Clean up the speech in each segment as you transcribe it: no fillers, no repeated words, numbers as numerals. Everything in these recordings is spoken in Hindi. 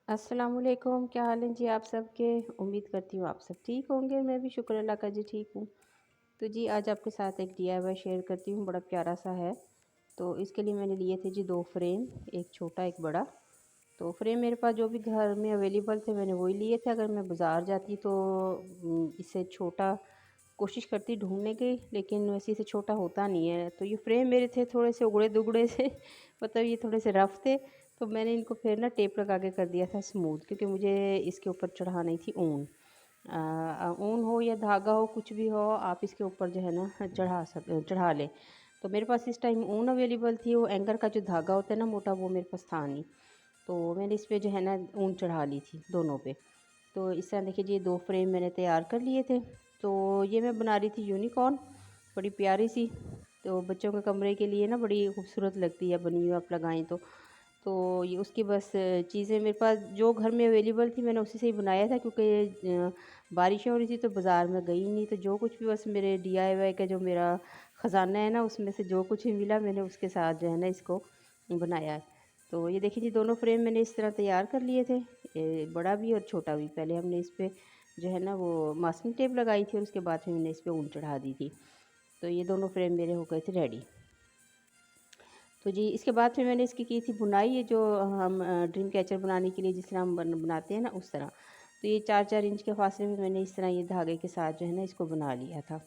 अस्सलामुअलैकुम, क्या हाल है जी आप सबके। उम्मीद करती हूँ आप सब ठीक होंगे। मैं भी शुक्र अल्लाह का जी ठीक हूँ। तो जी आज आपके साथ एक डीआईवाई शेयर करती हूँ, बड़ा प्यारा सा है। तो इसके लिए मैंने लिए थे जी 2 फ्रेम, एक छोटा एक बड़ा। तो फ्रेम मेरे पास जो भी घर में अवेलेबल थे मैंने वही लिए थे। अगर मैं बाज़ार जाती तो इससे छोटा कोशिश करती ढूंढने की, लेकिन वैसे इसे छोटा होता नहीं है। तो ये फ्रेम मेरे थे थोड़े से उगड़े दुगड़े से मतलब ये थोड़े से रफ़ थे। तो मैंने इनको फिर ना टेप लगा के कर दिया था स्मूथ, क्योंकि मुझे इसके ऊपर चढ़ानी थी ऊन। ऊन हो या धागा हो, कुछ भी हो, आप इसके ऊपर जो है ना चढ़ा लें। तो मेरे पास इस टाइम ऊन अवेलेबल थी। वो एंकर का जो धागा होता है ना मोटा, वो मेरे पास था नहीं। तो मैंने इस पे जो है ना ऊन चढ़ा ली थी दोनों पे। तो इस तरह देखिए जी 2 फ्रेम मैंने तैयार कर लिए थे। तो ये मैं बना रही थी यूनिकॉर्न, बड़ी प्यारी सी। तो बच्चों के कमरे के लिए ना बड़ी खूबसूरत लगती है बनी हुई, आप लगाएं तो ये उसकी बस चीज़ें मेरे पास जो घर में अवेलेबल थी मैंने उसी से ही बनाया था, क्योंकि बारिशें हो रही थी तो बाज़ार में गई नहीं। तो जो कुछ भी बस मेरे डीआईवाई का जो मेरा ख़जाना है ना, उसमें से जो कुछ भी मिला मैंने उसके साथ जो है ना इसको बनाया है। तो ये देखिए जी दोनों फ्रेम मैंने इस तरह तैयार कर लिए थे, बड़ा भी और छोटा भी। पहले हमने इस पे जो है ना वो मास्किंग टेप लगाई थी और उसके बाद फिर मैंने इस पे ऊन चढ़ा दी थी। तो ये दोनों फ्रेम मेरे हो गए थे रेडी। तो जी इसके बाद फिर मैंने इसकी की थी बुनाई, ये जो हम ड्रीम कैचर बनाने के लिए जिस तरह हम बनाते हैं ना उस तरह। तो ये 4-4 इंच के फासले में मैंने इस तरह ये धागे के साथ जो है ना इसको बना लिया था।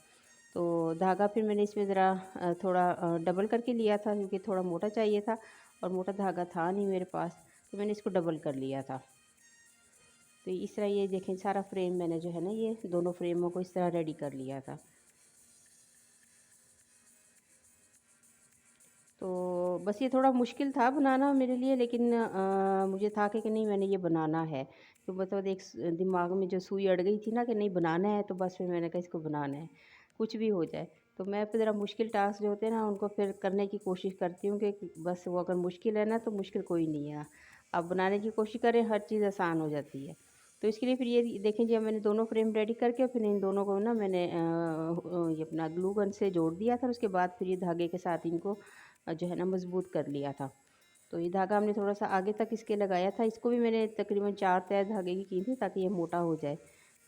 तो धागा फिर मैंने इसमें ज़रा थोड़ा डबल करके लिया था, क्योंकि थोड़ा मोटा चाहिए था और मोटा धागा था नहीं मेरे पास। तो मैंने इसको डबल कर लिया था। तो इस तरह ये देखें सारा फ्रेम मैंने जो है ना ये दोनों फ्रेमों को इस तरह रेडी कर लिया था। तो बस ये थोड़ा मुश्किल था बनाना मेरे लिए, लेकिन मुझे था कि नहीं मैंने ये बनाना है। तो मतलब एक दिमाग में जो सुई अड़ गई थी ना कि नहीं बनाना है, तो बस फिर मैंने कहा इसको बनाना है, कुछ भी हो जाए। तो मैं फिर ज़रा मुश्किल टास्क जो होते हैं ना उनको फिर करने की कोशिश करती हूँ कि बस वो अगर मुश्किल है ना तो मुश्किल कोई नहीं है, आप बनाने की कोशिश करें, हर चीज़ आसान हो जाती है। तो इसके लिए फिर ये देखें जी मैंने दोनों फ्रेम रेडी करके फिर इन दोनों को ना मैंने ये अपना ग्लू गन से जोड़ दिया था। उसके बाद फिर ये धागे के साथ इनको जो है ना मज़बूत कर लिया था। तो ये धागा हमने थोड़ा सा आगे तक इसके लगाया था। इसको भी मैंने तकरीबन 4 तह धागे की थी ताकि ये मोटा हो जाए।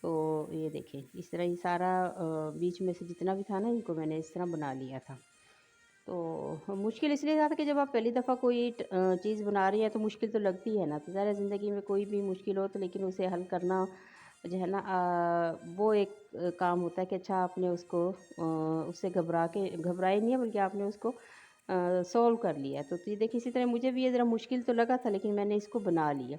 तो ये देखें इस तरह ये सारा बीच में से जितना भी था ना इनको मैंने इस तरह बना लिया था। तो मुश्किल इसलिए था कि जब आप पहली दफ़ा कोई चीज़ बना रही हैं तो मुश्किल तो लगती है ना। तो ज़ाहिर है ज़िंदगी में कोई भी मुश्किल हो तो लेकिन उसे हल करना जो है ना वो एक काम होता है कि अच्छा आपने उसको उससे घबराए नहीं है, बल्कि आपने उसको सॉल्व कर लिया। तो ये देखिए इसी तरह मुझे भी ये ज़रा मुश्किल तो लगा था, लेकिन मैंने इसको बना लिया।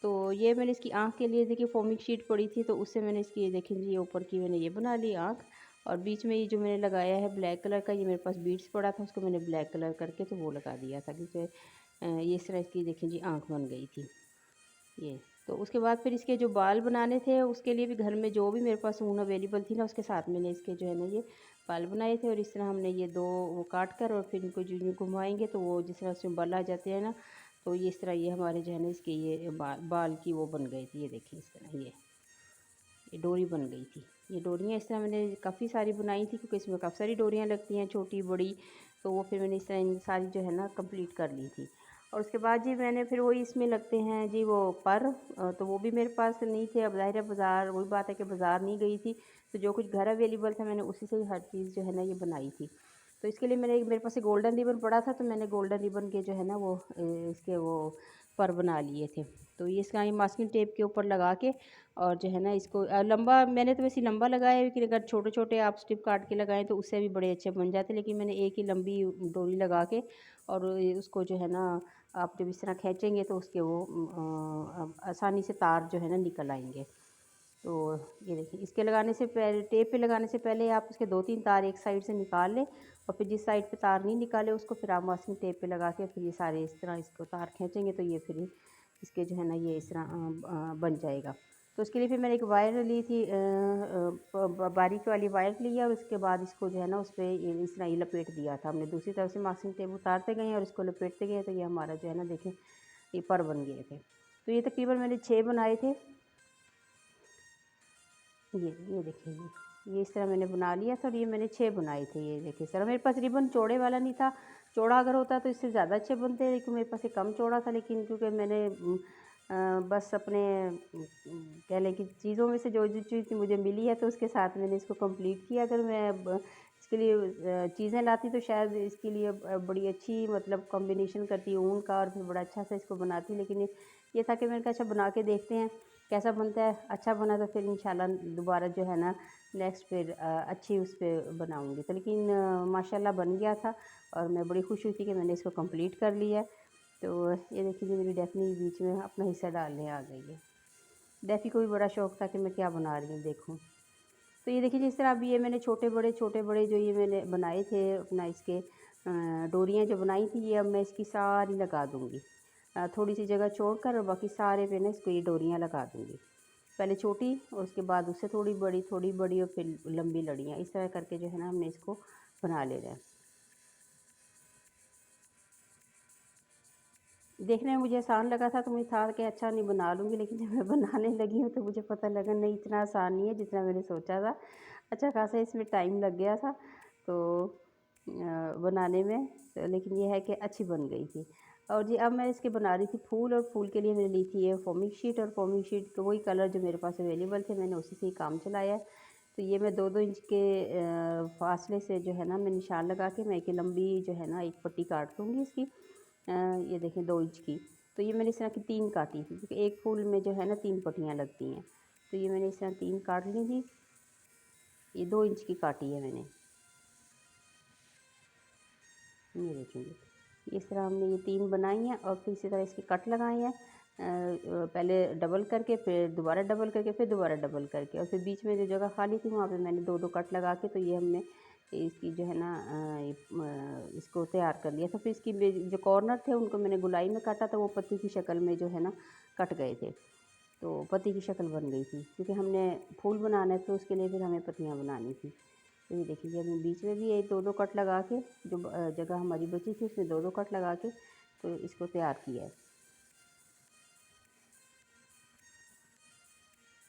तो ये मैंने इसकी आँख के लिए देखिए फोमिक शीट पड़ी थी, तो उससे मैंने इसकी ये देखें जी ये ऊपर की मैंने ये बना ली आँख। और बीच में ये जो मैंने लगाया है ब्लैक कलर का, ये मेरे पास बीड्स पड़ा था, उसको मैंने ब्लैक कलर करके तो वो लगा दिया था, क्योंकि ये इस तरह इसकी देखें जी आँख बन गई थी ये। तो उसके बाद फिर इसके जो बाल बनाने थे उसके लिए भी घर में जो भी मेरे पास ऊन अवेलेबल थी ना उसके साथ मैंने इसके जो है ना ये बाल बनाए थे। और इस तरह हमने ये दो वो काट कर और फिर इनको जो यूँ घुमाएंगे तो वो जिस तरह उसमें बाल आ जाते हैं ना, तो ये इस तरह ये हमारे जो है ना इसके ये बाल की वो बन गई थी। ये देखिए इस तरह ये डोरी बन गई थी। ये डोरियाँ इस तरह मैंने काफ़ी सारी बनाई थी, क्योंकि इसमें काफ़ी सारी डोरियाँ लगती हैं छोटी बड़ी। तो वो फिर मैंने इस तरह इन सारी जो है ना कंप्लीट कर ली थी। और उसके बाद जी मैंने फिर वही इसमें लगते हैं जी वो पर तो वो भी मेरे पास नहीं थे। अब ज़ाहिर है बाज़ार, वही बात है कि बाज़ार नहीं गई थी, तो जो कुछ घर अवेलेबल था मैंने उसी से ही हर चीज़ जो है ना ये बनाई थी। तो इसके लिए मेरे पास एक गोल्डन रिबन पड़ा था, तो मैंने गोल्डन रिबन के जो है ना वो इसके वो पर बना लिए थे। तो ये इसका ये मास्किंग टेप के ऊपर लगा के और जो है ना इसको लंबा मैंने तो वैसे लंबा लगाया है, लेकिन अगर छोटे छोटे आप स्ट्रिप काट के लगाएं तो उससे भी बड़े अच्छे बन जाते हैं। लेकिन मैंने एक ही लंबी डोरी लगा के और उसको जो है ना आप जब इस तरह खींचेंगे तो उसके वो आसानी से तार जो है ना निकल आएंगे। तो ये देखिए इसके लगाने से पहले, टेप पे लगाने से पहले आप उसके 2-3 तार एक साइड से निकाल लें, और फिर जिस साइड पे तार नहीं निकाले उसको फिर आप मास्किंग टेप पे लगा के फिर ये सारे इस तरह इसको तार खींचेंगे तो ये फिर इसके जो है ना ये इस तरह बन जाएगा। तो उसके लिए फिर मैंने एक वायर ली थी, बारीक वाली वायर ली है, और उसके बाद इसको जो है ना उस पर इस तरह ही लपेट दिया था हमने। दूसरी तरफ से मास्किंग टेप उतारते गए और इसको लपेटते गए, तो ये हमारा जो है ना देखें ये पर बन गए थे। तो ये तकरीबन मैंने 6 बनाए थे। ये देखिए ये इस तरह मैंने बना लिया था, और ये मैंने 6 बनाए थे। ये देखिए सर मेरे पास रिबन चौड़े वाला नहीं था। चौड़ा अगर होता तो इससे ज़्यादा अच्छे बनते, लेकिन मेरे पास ये कम चौड़ा था। लेकिन क्योंकि मैंने बस अपने कह लें कि चीज़ों में से जो जो चीज़ मुझे मिली है तो उसके साथ मैंने इसको कंप्लीट किया। अगर मैं इसके लिए चीज़ें लाती तो शायद इसके लिए बड़ी अच्छी मतलब कॉम्बिनेशन करती ऊन का और फिर बड़ा अच्छा सा इसको बनाती, लेकिन ये था कि मैंने कहा अच्छा बना के देखते हैं कैसा बनता है। अच्छा बना तो फिर इंशाल्लाह दोबारा जो है ना नेक्स्ट फिर अच्छी उस पर बनाऊँगी। तो लेकिन माशाल्लाह बन गया था और मैं बड़ी खुश हुई थी कि मैंने इसको कंप्लीट कर लिया। तो ये देखिए मेरी डेफ़नी बीच में अपना हिस्सा डालने आ गई है। डेफ़ी को भी बड़ा शौक़ था कि मैं क्या बना रही हूँ देखूँ। तो ये देखिए जिस तरह अभी ये मैंने छोटे बड़े जो ये मैंने बनाए थे अपना इसके डोरियाँ जो बनाई थी, ये अब मैं इसकी सारी लगा दूँगी। थोड़ी सी जगह छोड़कर और बाकी सारे पे ना इसको ये डोरियाँ लगा दूँगी। पहले छोटी और उसके बाद उससे थोड़ी बड़ी और फिर लंबी लड़ियाँ, इस तरह करके जो है ना हमने इसको बना लेना है। देखने में मुझे आसान लगा था तो मुझे था कि अच्छा नहीं बना लूँगी, लेकिन जब मैं बनाने लगी हूँ तो मुझे पता लगा नहीं इतना आसान नहीं है जितना मैंने सोचा था। अच्छा खासा इसमें टाइम लग गया था तो बनाने में, तो लेकिन ये है कि अच्छी बन गई थी। और जी अब मैं इसके बना रही थी फूल, और फूल के लिए मैंने ली थी ये फोमिंग शीट, और फोमिंग शीट के वही कलर जो मेरे पास अवेलेबल थे मैंने उसी से ही काम चलाया है। तो ये मैं 2-2 इंच के फासले से जो है ना मैं निशान लगा के मैं एक लंबी जो है ना एक पट्टी काट दूँगी इसकी। ये देखें 2 इंच की। तो ये मैंने इस तरह की 3 काटी थी क्योंकि एक फूल में जो है ना 3 पट्टियाँ लगती हैं। तो ये मैंने इस तरह 3 काट ली थी। ये 2 इंच की काटी है मैंने। ये देखेंगे इस तरह हमने ये 3 बनाई हैं और फिर इसी तरह इसके कट लगाए हैं। पहले डबल करके फिर दोबारा डबल करके फिर दोबारा डबल करके, और फिर बीच में जो जगह खाली थी वहाँ पे मैंने 2-2 कट लगा के तो ये हमने इसकी जो है ना इसको तैयार कर लिया था। फिर इसकी जो कॉर्नर थे उनको मैंने गोलाई में काटा था, वो पत्ती की शक्ल में जो है ना कट गए थे। तो पत्ती की शक्ल बन गई थी क्योंकि हमने फूल बनाना है तो उसके लिए फिर हमें पत्तियाँ बनानी थी। तो ये देखिए हमने बीच में भी ये 2-2 कट लगा के जो जगह हमारी बची थी उसमें 2-2 कट लगा के तो इसको तैयार किया है।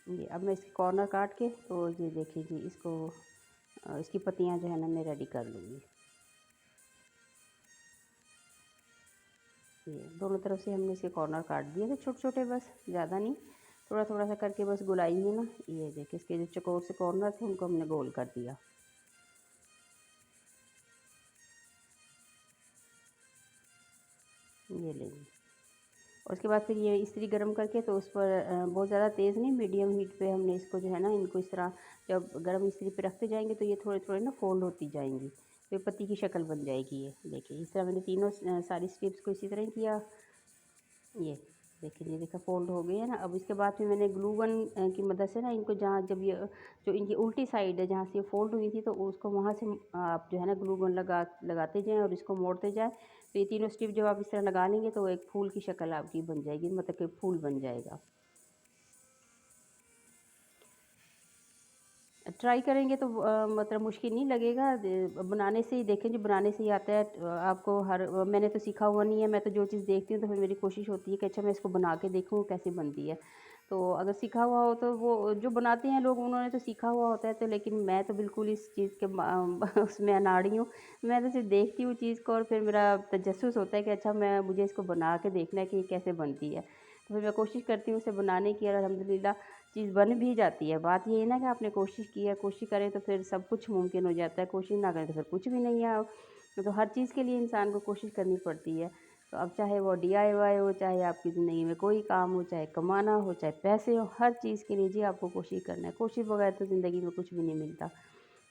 ये अब मैं इसके कॉर्नर काट के तो ये देखिए जी इसको इसकी पत्तियाँ जो है ना मैं रेडी कर लूँगी। ये दोनों तरफ से हमने इसके कॉर्नर काट दिए थे छोटे-छोटे, बस ज़्यादा नहीं, थोड़ा-थोड़ा सा करके बस गोलाई में ना ये देखिए इसके जो चौकोर से कॉर्नर थे उनको हमने गोल कर दिया। ये लीजिए और उसके बाद फिर ये इस्त्री गर्म करके तो उस पर बहुत ज़्यादा तेज़ नहीं मीडियम हीट पे हमने इसको जो है ना इनको इस तरह जब गर्म इस्त्री पे रखते जाएंगे तो ये थोड़े-थोड़े ना फोल्ड होती जाएंगी, तो ये पत्ती की शक्ल बन जाएगी। ये देखिए इस तरह मैंने तीनों सारी स्ट्रिप्स को इसी तरह ही किया। ये देखिए ये देखा फोल्ड हो गई है ना। अब इसके बाद फिर मैंने ग्लू गन की मदद से ना इनको जहाँ जब ये जो इनकी उल्टी साइड है जहाँ से ये फोल्ड हुई थी तो उसको वहाँ से आप जो है ना ग्लू गन लगाते जाएं और इसको मोड़ते जाएं। तो ये तीनों स्ट्रिप जब आप इस तरह लगा लेंगे तो एक फूल की शक्ल आपकी बन जाएगी, मतलब कि फूल बन जाएगा। ट्राई करेंगे तो मतलब मुश्किल नहीं लगेगा। बनाने से ही देखें जो बनाने से ही आता है। आपको हर मैंने तो सीखा हुआ नहीं है, मैं तो जो चीज़ देखती हूँ तो फिर मेरी कोशिश होती है कि अच्छा मैं इसको बना के देखूँ कैसे बनती है। तो अगर सीखा हुआ हो तो वो जो बनाते हैं लोग उन्होंने तो सीखा हुआ होता है, तो लेकिन मैं तो बिल्कुल इस चीज़ के उसमें अनाड़ी हूँ। मैं तो सिर्फ देखती हूँ चीज़ को और फिर मेरा तजस्सुस होता है कि अच्छा मैं मुझे इसको बना के देखना है कि ये कैसे बनती है। तो फिर मैं कोशिश करती हूँ इसे बनाने की और अल्हम्दुलिल्लाह चीज़ बन भी जाती है। बात ये है ना कि आपने कोशिश की है, कोशिश करें तो फिर सब कुछ मुमकिन हो जाता है, कोशिश ना करें तो फिर कुछ भी नहीं है। तो हर चीज़ के लिए इंसान को कोशिश करनी पड़ती है। तो अब चाहे वो डीआईवाई हो, चाहे आपकी ज़िंदगी में कोई काम हो, चाहे कमाना हो, चाहे पैसे हो, हर चीज़ के लिए जी आपको कोशिश करना है। कोशिश बगैर तो ज़िंदगी में कुछ भी नहीं मिलता।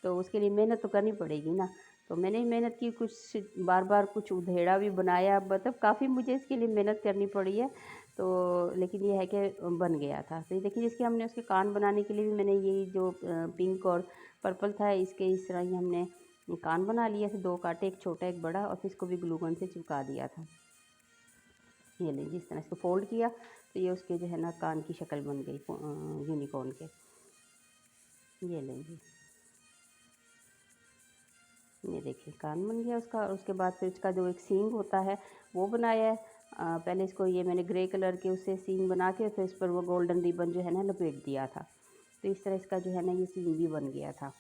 तो उसके लिए मेहनत तो करनी पड़ेगी ना। तो मैंने मेहनत की, कुछ बार-बार कुछ उधेड़ा भी बनाया, मतलब काफ़ी मुझे इसके लिए मेहनत करनी पड़ी है। तो लेकिन ये है कि बन गया था। तो ये देखिए इसके हमने उसके कान बनाने के लिए भी मैंने यही जो पिंक और पर्पल था इसके इस तरह ही हमने कान बना लिए थे, 2 काटे, एक छोटा एक बड़ा, और फिर इसको भी ग्लू गन से चिपका दिया था। ये लीजिए इस तरह इसको फ़ोल्ड किया तो ये उसके जो है ना कान की शक्ल बन गई यूनिकॉर्न के। ये लीजिए ये देखिए कान बन गया उसका, और उसके बाद फिर इसका जो एक सींग होता है वो बनाया है। पहले इसको ये मैंने ग्रे कलर के उससे सींग बना के फिर इस पर वो गोल्डन रिबन जो है ना लपेट दिया था। तो इस तरह इसका जो है ना ये सींग भी बन गया था।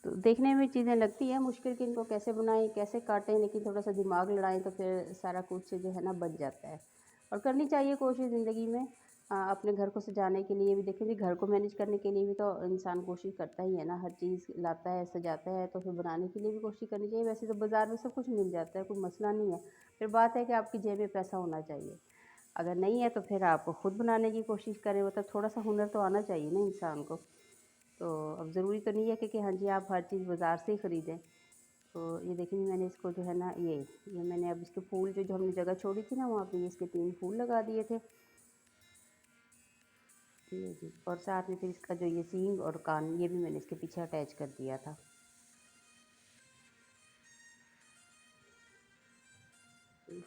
तो देखने में चीज़ें लगती हैं मुश्किल कि इनको कैसे बनाएं कैसे काटें, लेकिन थोड़ा सा दिमाग लड़ाएं तो फिर सारा कुछ जो है ना बच जाता है। और करनी चाहिए कोशिश ज़िंदगी में। अपने घर को सजाने के लिए भी देखें जी, घर को मैनेज करने के लिए भी तो इंसान कोशिश करता ही है ना, हर चीज़ लाता है सजाता है तो फिर बनाने के लिए भी कोशिश करनी चाहिए। वैसे तो बाज़ार में सब कुछ मिल जाता है, कोई मसला नहीं है। फिर बात है कि आपकी जेब में पैसा होना चाहिए। अगर नहीं है तो फिर आप खुद बनाने की कोशिश करें, मतलब थोड़ा सा हुनर तो आना चाहिए ना इंसान को। तो अब ज़रूरी तो नहीं है कि हाँ जी आप हर चीज़ बाज़ार से ही ख़रीदें। तो ये देखिए मैंने इसको जो है ना ये मैंने अब इसके फूल जो हमने जगह छोड़ी थी ना वहाँ पे इसके 3 फूल लगा दिए थे। ये जी, और साथ में फिर इसका जो ये सींग और कान ये भी मैंने इसके पीछे अटैच कर दिया था।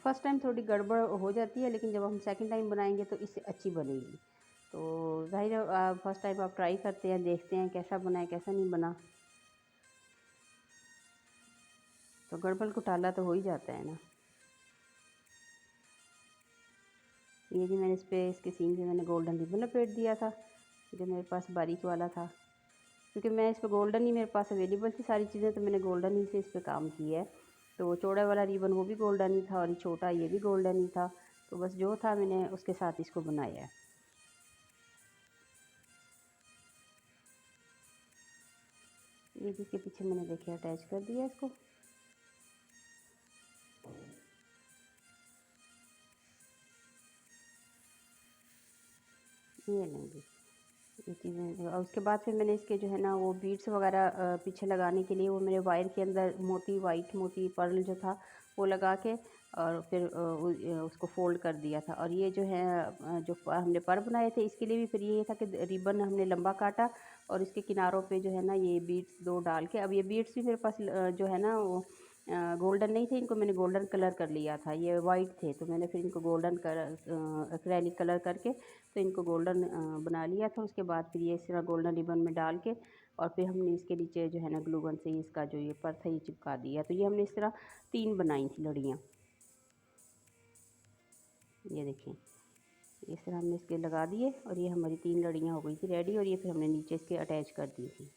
फर्स्ट टाइम थोड़ी गड़बड़ हो जाती है, लेकिन जब हम सेकंड टाइम बनाएंगे तो इससे अच्छी बनेगी। तो ज़ाहिर है फर्स्ट टाइम आप ट्राई करते हैं, देखते हैं कैसा बना है कैसा नहीं बना, तो गड़बड़ घोटाला तो हो ही जाता है ना। ये जी मैंने इस पर इसके सीन पे मैंने गोल्डन रिबन लपेट दिया था, जो मेरे पास बारीक वाला था, क्योंकि मैं इस पर गोल्डन ही मेरे पास अवेलेबल थी सारी चीज़ें, तो मैंने गोल्डन ही से इस पर काम किया है। तो चौड़ा वाला रिबन वो भी गोल्डन ही था और छोटा ये भी गोल्डन ही था, तो बस जो था मैंने उसके साथ इसको बनाया है। ये जिसके पीछे मैंने देखिए अटैच कर दिया इसको। ये लेंगे ये चीज़ें, और उसके बाद फिर मैंने इसके जो है ना वो बीड्स वगैरह पीछे लगाने के लिए वो मेरे वायर के अंदर मोती वाइट मोती पर्ल जो था वो लगा के और फिर उसको फोल्ड कर दिया था। और ये जो है जो हमने पर बनाए थे इसके लिए भी फिर ये था कि रिबन हमने लंबा काटा और इसके किनारों पे जो है ना ये बीड्स 2 डाल के, अब ये बीड्स भी मेरे पास जो है ना वो गोल्डन नहीं थे, इनको मैंने गोल्डन कलर कर लिया था, ये वाइट थे तो मैंने फिर इनको गोल्डन कलर एक्रेलिक कलर करके तो इनको गोल्डन बना लिया था। उसके बाद फिर ये इस तरह गोल्डन रिबन में डाल के और फिर हमने इसके नीचे जो है ना ग्लू गन से इसका जो ये पर था ये चिपका दिया। तो ये हमने इस तरह 3 बनाई थी लड़ियाँ। ये देखें इस तरह हमने इसके लगा दिए और ये हमारी 3 लड़ियाँ हो गई थी रेडी, और ये फिर हमने नीचे इसके अटैच कर दी थी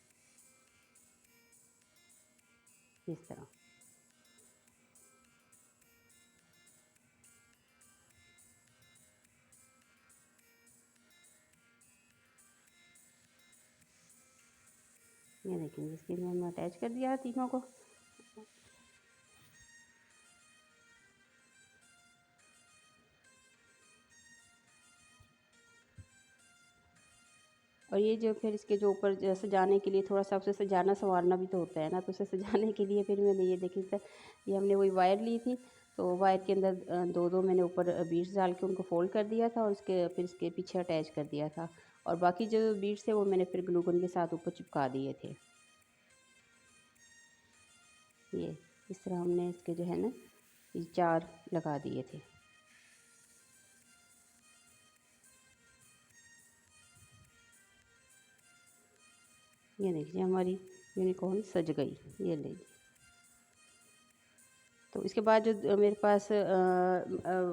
इस तरह। ये देखें इसके लिए हमने अटैच कर दिया तीनों को। और ये जो फिर इसके जो ऊपर सजाने के लिए थोड़ा सा उसे सजाना संवारना भी तो होता है ना, तो उसे सजाने के लिए फिर मैंने ये देखी था, ये हमने वही वायर ली थी तो वायर के अंदर 2-2 मैंने ऊपर बीड्स डाल के उनको फोल्ड कर दिया था और उसके फिर इसके पीछे अटैच कर दिया था, और बाकी जो बीड्स थे वो मैंने फिर ग्लू गन के साथ ऊपर चिपका दिए थे। ये इस तरह हमने इसके जो है ना ये 4 लगा दिए थे। ये देखिए हमारी यूनिकॉर्न सज गई। ये लीजिए। तो इसके बाद जो मेरे पास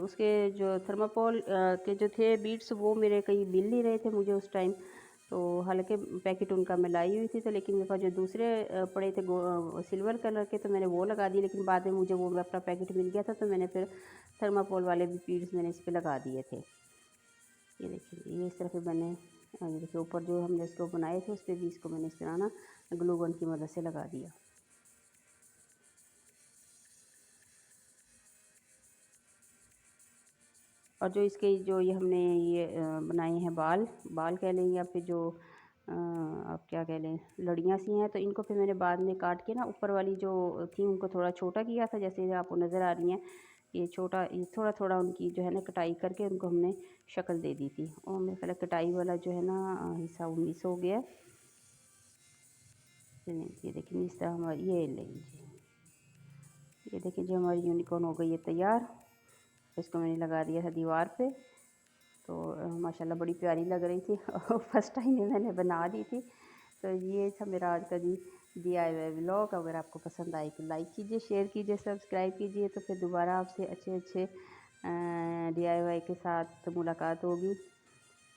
उसके जो थर्माकोल के जो थे बीड्स वो मेरे कहीं मिल नहीं रहे थे मुझे उस टाइम, तो हालांकि पैकेट उनका मैं लाई हुई थी, तो लेकिन मेरे पास जो दूसरे पड़े थे सिल्वर कलर के तो मैंने वो लगा दिए, लेकिन बाद में मुझे वो अपना पैकेट मिल गया था तो मैंने फिर थर्माकोल वाले भी बीड्स मैंने इस पर लगा दिए थे। ये देखिए ये इस तरह से मैंने ये देखिए ऊपर जो हमने इसको बनाए थे उस पर भी इसको मैंने इस तरह ना ग्लू गन की मदद से लगा दिया। और जो इसके जो ये हमने ये बनाए हैं बाल बाल कह लें या फिर जो आप क्या कह लें लड़ियाँ सी हैं, तो इनको फिर मैंने बाद में काट के ना ऊपर वाली जो थी उनको थोड़ा छोटा किया था, जैसे आपको नज़र आ रही हैं ये छोटा, ये थोड़ा थोड़ा उनकी जो है ना कटाई करके उनको हमने शक्ल दे दी थी, और मेरे ख्याल कटाई वाला जो है ना हिस्सा वो मिस हो गया। ये देखिए इस तरह हमारी ये लीजिए, ये देखिए जो हमारी यूनिकॉर्न हो गई है तैयार। इसको मैंने लगा दिया था दीवार पे, तो माशाल्लाह बड़ी प्यारी लग रही थी फर्स्ट टाइम में मैंने बना दी थी। तो ये था मेरा आज का DIY व्लॉग। अगर आपको पसंद आए तो लाइक कीजिए, शेयर कीजिए, सब्सक्राइब कीजिए, तो फिर दोबारा आपसे अच्छे अच्छे DIY के साथ मुलाकात होगी।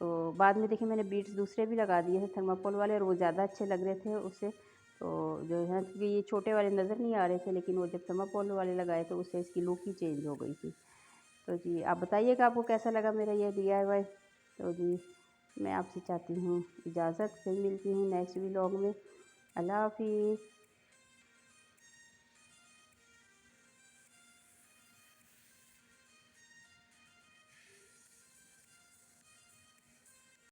तो बाद में देखिए मैंने बीड्स दूसरे भी लगा दिए थे थर्माकोल वाले, और वो ज़्यादा अच्छे लग रहे थे उससे, तो जो है, क्योंकि ये छोटे वाले नज़र नहीं आ रहे थे, लेकिन वो जब थर्माकोल वाले लगाए तो उससे इसकी लुक ही चेंज हो गई थी। तो जी आप बताइएगा आपको कैसा लगा मेरा ये DIY। तो जी मैं आपसे चाहती हूँ इजाज़त, फिर मिलती हूँ नेक्स्ट व्लॉग में। अल्लाह हाफ़िज़।